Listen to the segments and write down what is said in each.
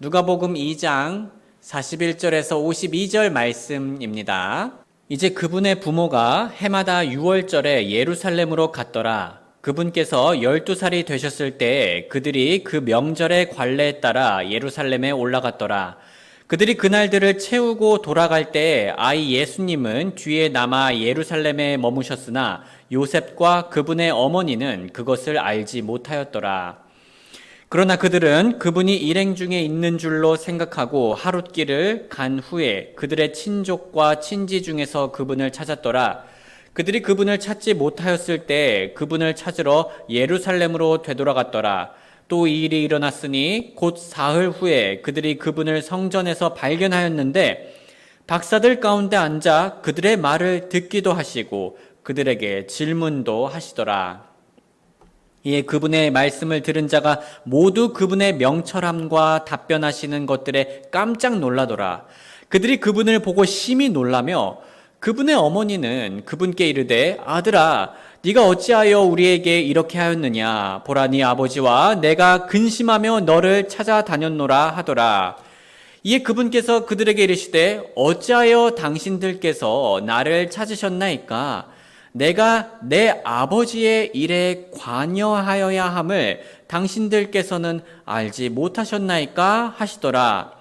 누가복음 2장 41절에서 52절 말씀입니다. 이제 그분의 부모가 해마다 6월절에 예루살렘으로 갔더라. 그분께서 12살이 되셨을 때 그들이 그 명절의 관례에 따라 예루살렘에 올라갔더라. 그들이 그날들을 채우고 돌아갈 때 아이 예수님은 뒤에 남아 예루살렘에 머무셨으나 요셉과 그분의 어머니는 그것을 알지 못하였더라. 그러나 그들은 그분이 일행 중에 있는 줄로 생각하고 하룻길을 간 후에 그들의 친족과 친지 중에서 그분을 찾았더라. 그들이 그분을 찾지 못하였을 때 그분을 찾으러 예루살렘으로 되돌아갔더라. 또 이 일이 일어났으니 곧 사흘 후에 그들이 그분을 성전에서 발견하였는데 박사들 가운데 앉아 그들의 말을 듣기도 하시고 그들에게 질문도 하시더라. 이에 그분의 말씀을 들은 자가 모두 그분의 명철함과 답변하시는 것들에 깜짝 놀라더라. 그들이 그분을 보고 심히 놀라며 그분의 어머니는 그분께 이르되 아들아 네가 어찌하여 우리에게 이렇게 하였느냐 보라 네 아버지와 내가 근심하며 너를 찾아다녔노라 하더라. 이에 그분께서 그들에게 이르시되 어찌하여 당신들께서 나를 찾으셨나이까 내가 내 아버지의 일에 관여하여야 함을 당신들께서는 알지 못하셨나이까 하시더라.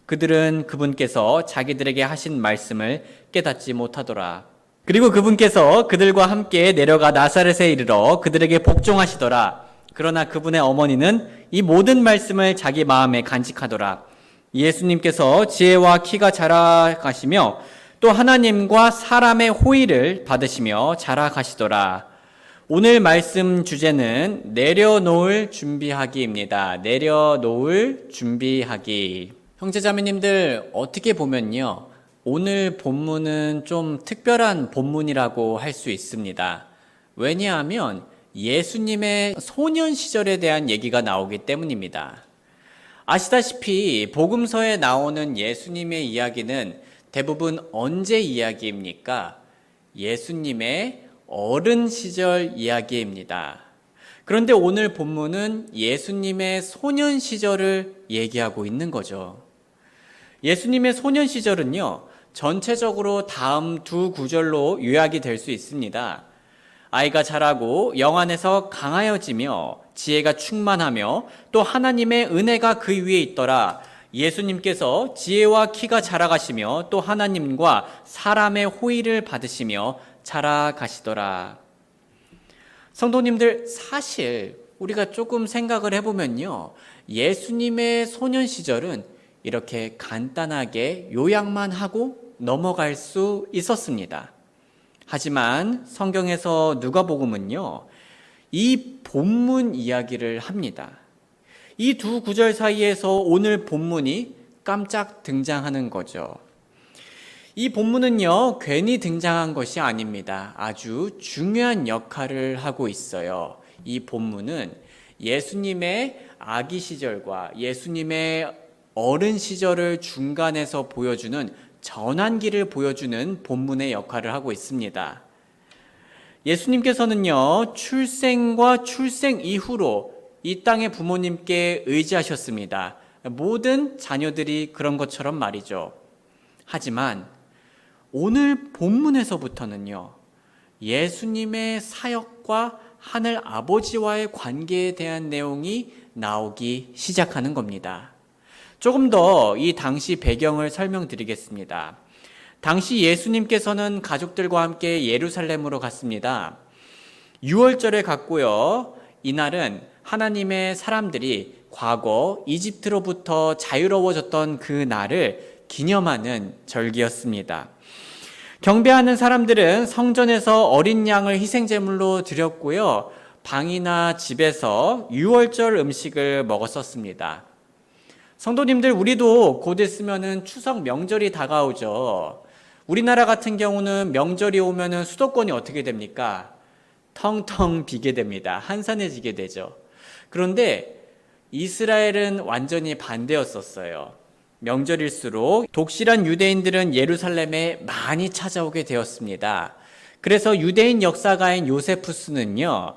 그들은 그분께서 자기들에게 하신 말씀을 깨닫지 못하더라. 그리고 그분께서 그들과 함께 내려가 나사렛에 이르러 그들에게 복종하시더라. 그러나 그분의 어머니는 이 모든 말씀을 자기 마음에 간직하더라. 예수님께서 지혜와 키가 자라가시며 또 하나님과 사람의 호의를 받으시며 자라가시더라. 오늘 말씀 주제는 내려놓을 준비하기입니다. 내려놓을 준비하기. 형제자매님들 어떻게 보면요. 오늘 본문은 좀 특별한 본문이라고 할 수 있습니다. 왜냐하면 예수님의 소년 시절에 대한 얘기가 나오기 때문입니다. 아시다시피 복음서에 나오는 예수님의 이야기는 대부분 언제 이야기입니까? 예수님의 어른 시절 이야기입니다. 그런데 오늘 본문은 예수님의 소년 시절을 얘기하고 있는 거죠. 예수님의 소년 시절은요, 전체적으로 다음 두 구절로 요약이 될 수 있습니다. 아이가 자라고 영 안에서 강하여지며 지혜가 충만하며 또 하나님의 은혜가 그 위에 있더라. 예수님께서 지혜와 키가 자라가시며 또 하나님과 사람의 호의를 받으시며 자라가시더라. 성도님들 사실 우리가 조금 생각을 해보면요. 예수님의 소년 시절은 이렇게 간단하게 요약만 하고 넘어갈 수 있었습니다. 하지만 성경에서 누가복음은요. 이 본문 이야기를 합니다. 이 두 구절 사이에서 오늘 본문이 깜짝 등장하는 거죠. 이 본문은요, 괜히 등장한 것이 아닙니다. 아주 중요한 역할을 하고 있어요. 이 본문은 예수님의 아기 시절과 예수님의 어른 시절을 중간에서 보여주는 전환기를 보여주는 본문의 역할을 하고 있습니다. 예수님께서는요, 출생과 출생 이후로 이 땅의 부모님께 의지하셨습니다. 모든 자녀들이 그런 것처럼 말이죠. 하지만 오늘 본문에서부터는요, 예수님의 사역과 하늘 아버지와의 관계에 대한 내용이 나오기 시작하는 겁니다. 조금 더 이 당시 배경을 설명드리겠습니다. 당시 예수님께서는 가족들과 함께 예루살렘으로 갔습니다. 6월절에 갔고요. 이날은 하나님의 사람들이 과거 이집트로부터 자유로워졌던 그 날을 기념하는 절기였습니다. 경배하는 사람들은 성전에서 어린 양을 희생제물로 드렸고요. 방이나 집에서 6월절 음식을 먹었었습니다. 성도님들, 우리도 곧 있으면은 추석 명절이 다가오죠. 우리나라 같은 경우는 명절이 오면은 수도권이 어떻게 됩니까? 텅텅 비게 됩니다. 한산해지게 되죠. 그런데 이스라엘은 완전히 반대였었어요. 명절일수록 독실한 유대인들은 예루살렘에 많이 찾아오게 되었습니다. 그래서 유대인 역사가인 요세푸스는요,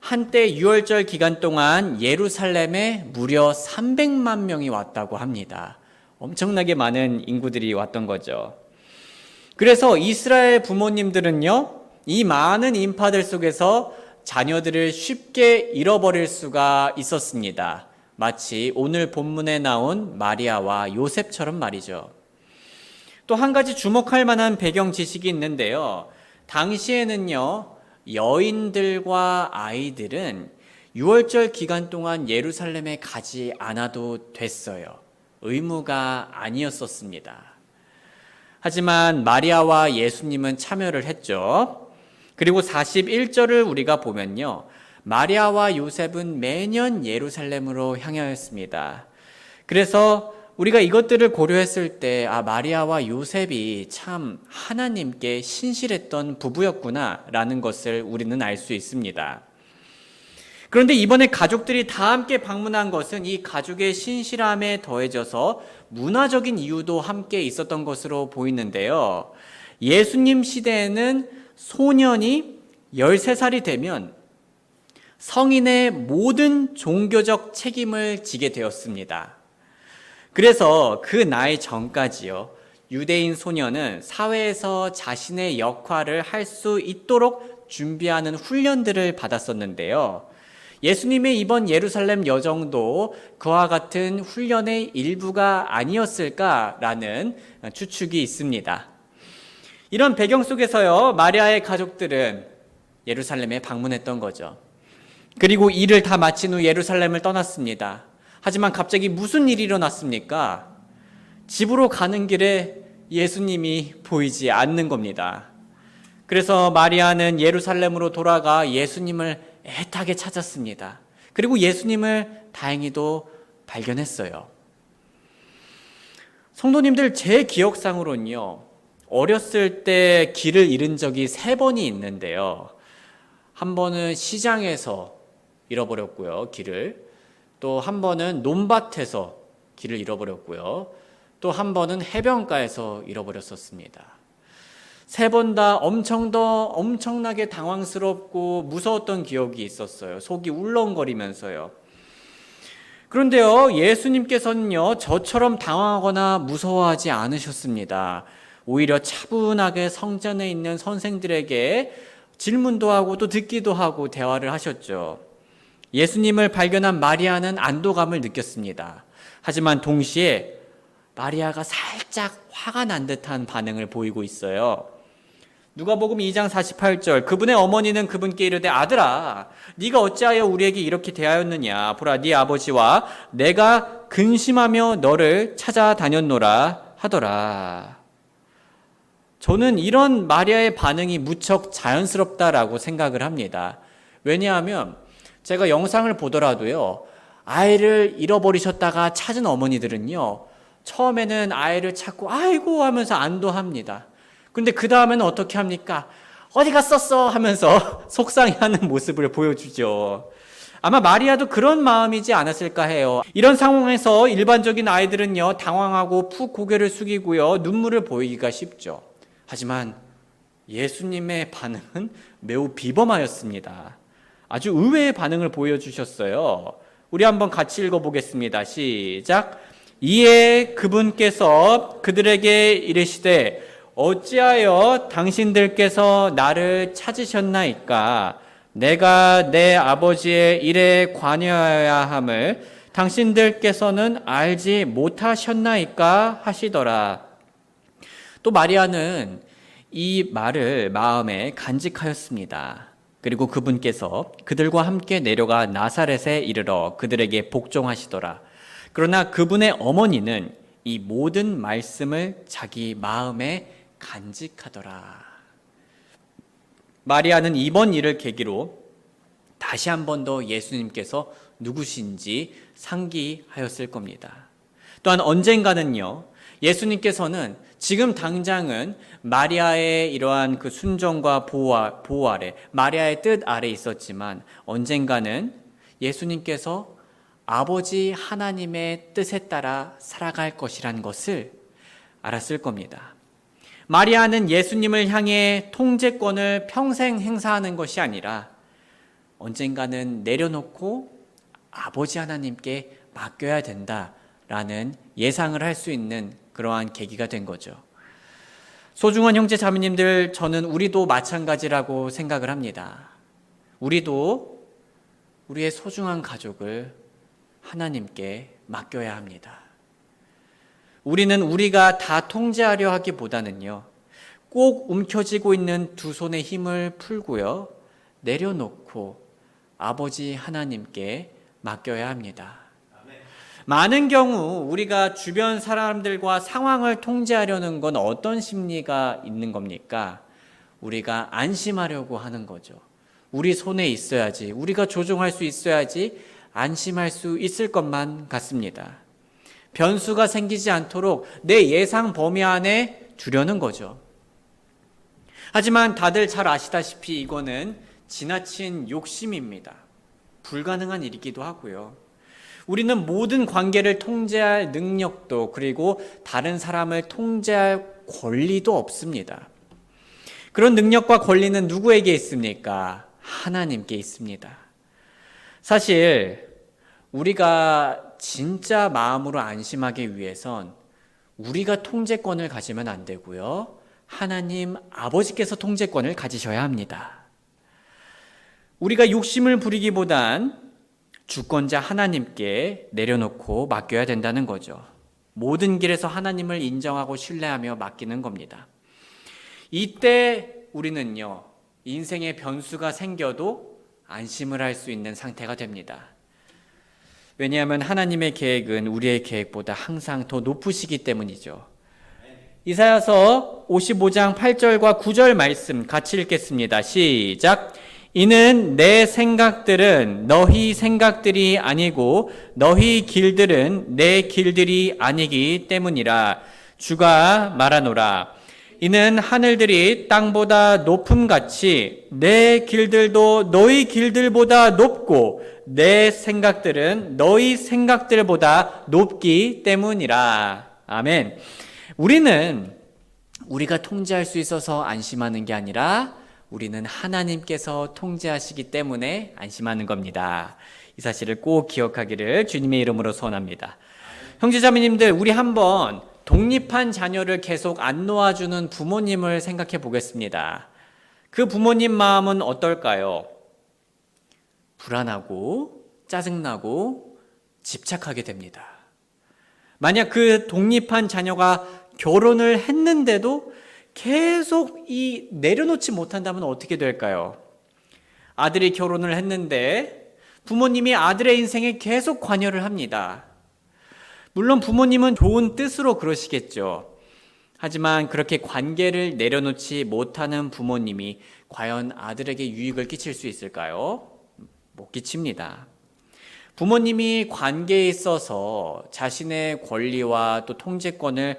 한때 유월절 기간 동안 예루살렘에 무려 300만 명이 왔다고 합니다. 엄청나게 많은 인구들이 왔던 거죠. 그래서 이스라엘 부모님들은요, 이 많은 인파들 속에서 자녀들을 쉽게 잃어버릴 수가 있었습니다. 마치 오늘 본문에 나온 마리아와 요셉처럼 말이죠. 또 한 가지 주목할 만한 배경 지식이 있는데요. 당시에는요, 여인들과 아이들은 유월절 기간 동안 예루살렘에 가지 않아도 됐어요. 의무가 아니었었습니다. 하지만 마리아와 예수님은 참여를 했죠. 그리고 41절을 우리가 보면요, 마리아와 요셉은 매년 예루살렘으로 향하였습니다. 그래서 우리가 이것들을 고려했을 때 마리아와 요셉이 참 하나님께 신실했던 부부였구나라는 것을 우리는 알 수 있습니다. 그런데 이번에 가족들이 다 함께 방문한 것은 이 가족의 신실함에 더해져서 문화적인 이유도 함께 있었던 것으로 보이는데요. 예수님 시대에는 소년이 13살이 되면 성인의 모든 종교적 책임을 지게 되었습니다. 그래서 그 나이 전까지요, 유대인 소년은 사회에서 자신의 역할을 할 수 있도록 준비하는 훈련들을 받았었는데요. 예수님의 이번 예루살렘 여정도 그와 같은 훈련의 일부가 아니었을까라는 추측이 있습니다. 이런 배경 속에서요, 마리아의 가족들은 예루살렘에 방문했던 거죠. 그리고 일을 다 마친 후 예루살렘을 떠났습니다. 하지만 갑자기 무슨 일이 일어났습니까? 집으로 가는 길에 예수님이 보이지 않는 겁니다. 그래서 마리아는 예루살렘으로 돌아가 예수님을 애타게 찾았습니다. 그리고 예수님을 다행히도 발견했어요. 성도님들, 제 기억상으로는요, 어렸을 때 길을 잃은 적이 3번이 있는데요. 한 번은 시장에서 잃어버렸고요, 길을. 또 한 번은 논밭에서 길을 잃어버렸고요. 또 한 번은 해변가에서 잃어버렸었습니다. 3번 다 엄청나게 당황스럽고 무서웠던 기억이 있었어요. 속이 울렁거리면서요. 그런데요, 예수님께서는요, 저처럼 당황하거나 무서워하지 않으셨습니다. 오히려 차분하게 성전에 있는 선생들에게 질문도 하고 또 듣기도 하고 대화를 하셨죠. 예수님을 발견한 마리아는 안도감을 느꼈습니다. 하지만 동시에 마리아가 살짝 화가 난 듯한 반응을 보이고 있어요. 누가복음 2장 48절, 그분의 어머니는 그분께 이르되, 아들아, 네가 어찌하여 우리에게 이렇게 대하였느냐? 보라, 네 아버지와 내가 근심하며 너를 찾아다녔노라 하더라. 저는 이런 마리아의 반응이 무척 자연스럽다라고 생각을 합니다. 왜냐하면 제가 영상을 보더라도요, 아이를 잃어버리셨다가 찾은 어머니들은요, 처음에는 아이를 찾고 아이고 하면서 안도합니다. 근데 그 다음에는 어떻게 합니까? 어디 갔었어? 하면서 속상해하는 모습을 보여주죠. 아마 마리아도 그런 마음이지 않았을까 해요. 이런 상황에서 일반적인 아이들은요, 당황하고 푹 고개를 숙이고요, 눈물을 보이기가 쉽죠. 하지만 예수님의 반응은 매우 비범하였습니다. 아주 의외의 반응을 보여주셨어요. 우리 한번 같이 읽어보겠습니다. 시작. 이에 그분께서 그들에게 이르시되, 어찌하여 당신들께서 나를 찾으셨나이까? 내가 내 아버지의 일에 관여해야 함을 당신들께서는 알지 못하셨나이까? 하시더라. 또 마리아는 이 말을 마음에 간직하였습니다. 그리고 그분께서 그들과 함께 내려가 나사렛에 이르러 그들에게 복종하시더라. 그러나 그분의 어머니는 이 모든 말씀을 자기 마음에 간직하더라. 마리아는 이번 일을 계기로 다시 한 번 더 예수님께서 누구신지 상기하였을 겁니다. 또한 언젠가는요, 예수님께서는 지금 당장은 마리아의 이러한 그 순종과 보호 아래, 마리아의 뜻 아래 있었지만 언젠가는 예수님께서 아버지 하나님의 뜻에 따라 살아갈 것이란 것을 알았을 겁니다. 마리아는 예수님을 향해 통제권을 평생 행사하는 것이 아니라 언젠가는 내려놓고 아버지 하나님께 맡겨야 된다라는 예상을 할 수 있는 그러한 계기가 된 거죠. 소중한 형제 자매님들, 저는 우리도 마찬가지라고 생각을 합니다. 우리도 우리의 소중한 가족을 하나님께 맡겨야 합니다. 우리는 우리가 다 통제하려 하기보다는요, 꼭 움켜쥐고 있는 두 손의 힘을 풀고요, 내려놓고 아버지 하나님께 맡겨야 합니다. 많은 경우 우리가 주변 사람들과 상황을 통제하려는 건 어떤 심리가 있는 겁니까? 우리가 안심하려고 하는 거죠. 우리 손에 있어야지, 우리가 조종할 수 있어야지 안심할 수 있을 것만 같습니다. 변수가 생기지 않도록 내 예상 범위 안에 두려는 거죠. 하지만 다들 잘 아시다시피 이거는 지나친 욕심입니다. 불가능한 일이기도 하고요. 우리는 모든 관계를 통제할 능력도, 그리고 다른 사람을 통제할 권리도 없습니다. 그런 능력과 권리는 누구에게 있습니까? 하나님께 있습니다. 사실 우리가 진짜 마음으로 안심하기 위해선 우리가 통제권을 가지면 안 되고요, 하나님 아버지께서 통제권을 가지셔야 합니다. 우리가 욕심을 부리기보단 주권자 하나님께 내려놓고 맡겨야 된다는 거죠. 모든 길에서 하나님을 인정하고 신뢰하며 맡기는 겁니다. 이때 우리는요, 인생의 변수가 생겨도 안심을 할 수 있는 상태가 됩니다. 왜냐하면 하나님의 계획은 우리의 계획보다 항상 더 높으시기 때문이죠. 이사야서 55장 8절과 9절 말씀 같이 읽겠습니다. 시작. 이는 내 생각들은 너희 생각들이 아니고 너희 길들은 내 길들이 아니기 때문이라. 주가 말하노라. 이는 하늘들이 땅보다 높음같이 내 길들도 너희 길들보다 높고 내 생각들은 너희 생각들보다 높기 때문이라. 아멘. 우리는 우리가 통제할 수 있어서 안심하는 게 아니라 우리는 하나님께서 통제하시기 때문에 안심하는 겁니다. 이 사실을 꼭 기억하기를 주님의 이름으로 소원합니다. 형제자매님들, 우리 한번 독립한 자녀를 계속 안 놓아주는 부모님을 생각해 보겠습니다. 그 부모님 마음은 어떨까요? 불안하고 짜증나고 집착하게 됩니다. 만약 그 독립한 자녀가 결혼을 했는데도 계속 내려놓지 못한다면 어떻게 될까요? 아들이 결혼을 했는데 부모님이 아들의 인생에 계속 관여를 합니다. 물론 부모님은 좋은 뜻으로 그러시겠죠. 하지만 그렇게 관계를 내려놓지 못하는 부모님이 과연 아들에게 유익을 끼칠 수 있을까요? 못 끼칩니다. 부모님이 관계에 있어서 자신의 권리와 또 통제권을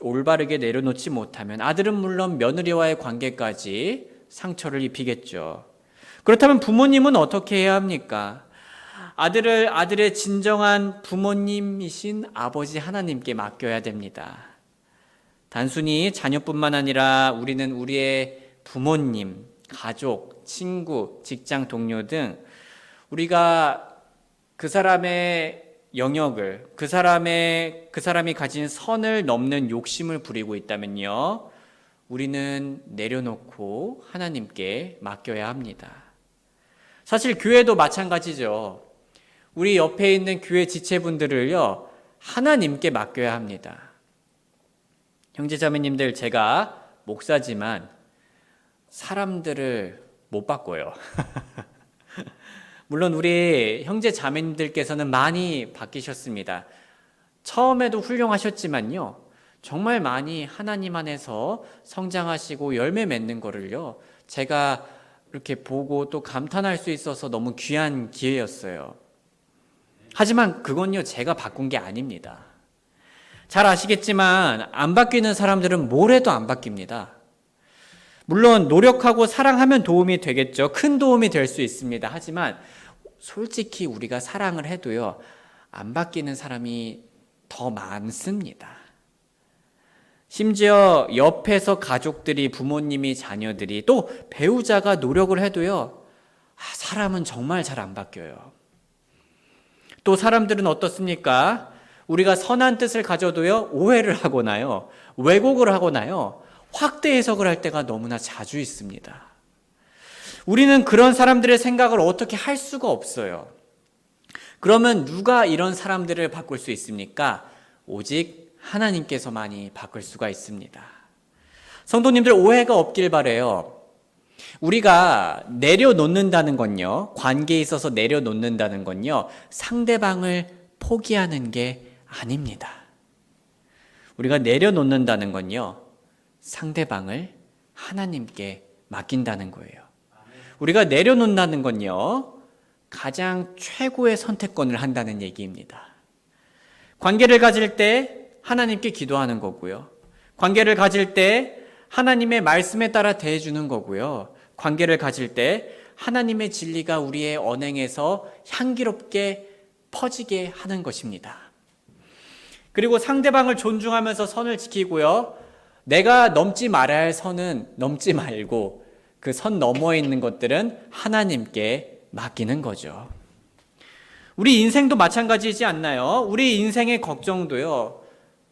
올바르게 내려놓지 못하면 아들은 물론 며느리와의 관계까지 상처를 입히겠죠. 그렇다면 부모님은 어떻게 해야 합니까? 아들의 진정한 부모님이신 아버지 하나님께 맡겨야 됩니다. 단순히 자녀뿐만 아니라 우리는 우리의 부모님, 가족, 친구, 직장 동료 등 우리가 그 사람의 영역을, 그 사람이 가진 선을 넘는 욕심을 부리고 있다면요, 우리는 내려놓고 하나님께 맡겨야 합니다. 사실 교회도 마찬가지죠. 우리 옆에 있는 교회 지체분들을요, 하나님께 맡겨야 합니다. 형제자매님들, 제가 목사지만 사람들을 못 바꿔요. 물론 우리 형제 자매님들께서는 많이 바뀌셨습니다. 처음에도 훌륭하셨지만요, 정말 많이 하나님 안에서 성장하시고 열매 맺는 거를요, 제가 이렇게 보고 또 감탄할 수 있어서 너무 귀한 기회였어요. 하지만 그건요, 제가 바꾼 게 아닙니다. 잘 아시겠지만 안 바뀌는 사람들은 뭘 해도 안 바뀝니다. 물론 노력하고 사랑하면 도움이 되겠죠. 큰 도움이 될 수 있습니다. 하지만 솔직히 우리가 사랑을 해도요, 안 바뀌는 사람이 더 많습니다. 심지어 옆에서 가족들이, 부모님이, 자녀들이, 또 배우자가 노력을 해도요, 사람은 정말 잘 안 바뀌어요. 또 사람들은 어떻습니까? 우리가 선한 뜻을 가져도요, 오해를 하거나요, 왜곡을 하거나요, 확대 해석을 할 때가 너무나 자주 있습니다. 우리는 그런 사람들의 생각을 어떻게 할 수가 없어요. 그러면 누가 이런 사람들을 바꿀 수 있습니까? 오직 하나님께서만이 바꿀 수가 있습니다. 성도님들, 오해가 없길 바라요. 우리가 내려놓는다는 건요, 관계에 있어서 내려놓는다는 건요, 상대방을 포기하는 게 아닙니다. 우리가 내려놓는다는 건요, 상대방을 하나님께 맡긴다는 거예요. 우리가 내려놓는다는 건요, 가장 최고의 선택권을 한다는 얘기입니다. 관계를 가질 때 하나님께 기도하는 거고요. 관계를 가질 때 하나님의 말씀에 따라 대해주는 거고요. 관계를 가질 때 하나님의 진리가 우리의 언행에서 향기롭게 퍼지게 하는 것입니다. 그리고 상대방을 존중하면서 선을 지키고요. 내가 넘지 말아야 할 선은 넘지 말고 그 선 너머에 있는 것들은 하나님께 맡기는 거죠. 우리 인생도 마찬가지이지 않나요? 우리 인생의 걱정도요,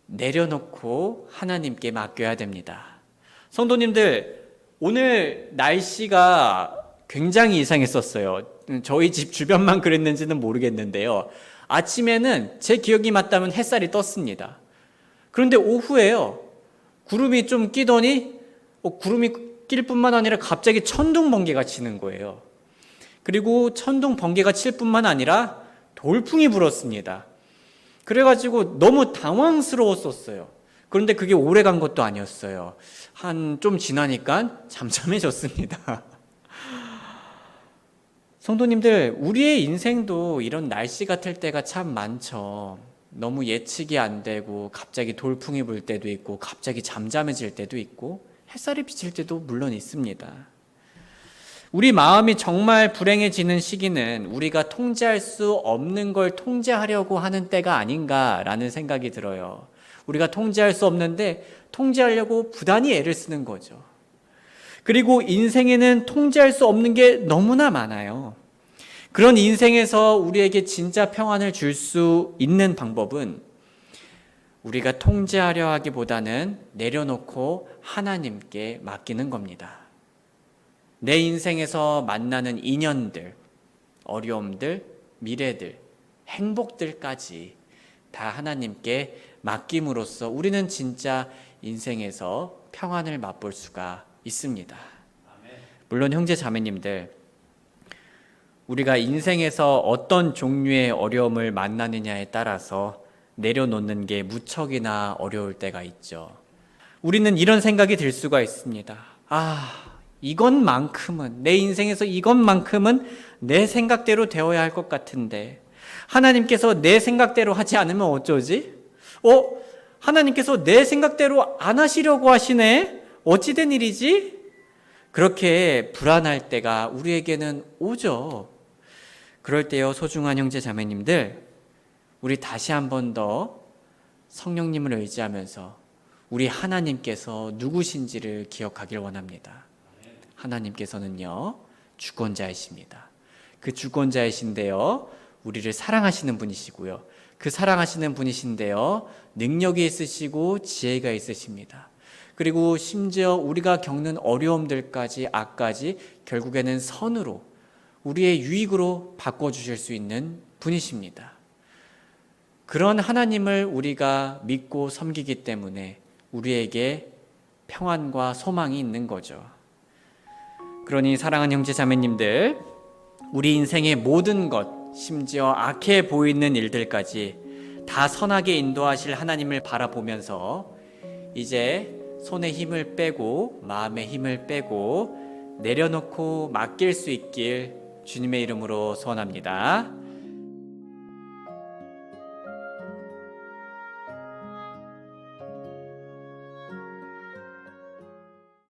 내려놓고 하나님께 맡겨야 됩니다. 성도님들, 오늘 날씨가 굉장히 이상했었어요. 저희 집 주변만 그랬는지는 모르겠는데요. 아침에는 제 기억이 맞다면 햇살이 떴습니다. 그런데 오후에요, 구름이 좀 끼더니 구름이 낄 뿐만 아니라 갑자기 천둥 번개가 치는 거예요. 그리고 천둥 번개가 칠 뿐만 아니라 돌풍이 불었습니다. 그래가지고 너무 당황스러웠었어요. 그런데 그게 오래 간 것도 아니었어요. 한 좀 지나니까 잠잠해졌습니다. 성도님들, 우리의 인생도 이런 날씨 같을 때가 참 많죠. 너무 예측이 안 되고 갑자기 돌풍이 불 때도 있고 갑자기 잠잠해질 때도 있고 햇살이 비칠 때도 물론 있습니다. 우리 마음이 정말 불행해지는 시기는 우리가 통제할 수 없는 걸 통제하려고 하는 때가 아닌가라는 생각이 들어요. 우리가 통제할 수 없는데 통제하려고 부단히 애를 쓰는 거죠. 그리고 인생에는 통제할 수 없는 게 너무나 많아요. 그런 인생에서 우리에게 진짜 평안을 줄 수 있는 방법은 우리가 통제하려 하기보다는 내려놓고 하나님께 맡기는 겁니다. 내 인생에서 만나는 인연들, 어려움들, 미래들, 행복들까지 다 하나님께 맡김으로써 우리는 진짜 인생에서 평안을 맛볼 수가 있습니다. 물론 형제 자매님들, 우리가 인생에서 어떤 종류의 어려움을 만나느냐에 따라서 내려놓는 게 무척이나 어려울 때가 있죠. 우리는 이런 생각이 들 수가 있습니다. 이것만큼은, 내 인생에서 이것만큼은 내 생각대로 되어야 할 것 같은데 하나님께서 내 생각대로 하지 않으면 어쩌지? 하나님께서 내 생각대로 안 하시려고 하시네? 어찌된 일이지? 그렇게 불안할 때가 우리에게는 오죠. 그럴 때요, 소중한 형제 자매님들, 우리 다시 한 번 더 성령님을 의지하면서 우리 하나님께서 누구신지를 기억하길 원합니다. 하나님께서는요, 주권자이십니다. 그 주권자이신데요, 우리를 사랑하시는 분이시고요, 그 사랑하시는 분이신데요, 능력이 있으시고 지혜가 있으십니다. 그리고 심지어 우리가 겪는 어려움들까지, 악까지 결국에는 선으로, 우리의 유익으로 바꿔주실 수 있는 분이십니다. 그런 하나님을 우리가 믿고 섬기기 때문에 우리에게 평안과 소망이 있는 거죠. 그러니 사랑하는 형제 자매님들, 우리 인생의 모든 것, 심지어 악해 보이는 일들까지 다 선하게 인도하실 하나님을 바라보면서 이제 손에 힘을 빼고 마음에 힘을 빼고 내려놓고 맡길 수 있길 주님의 이름으로 소원합니다.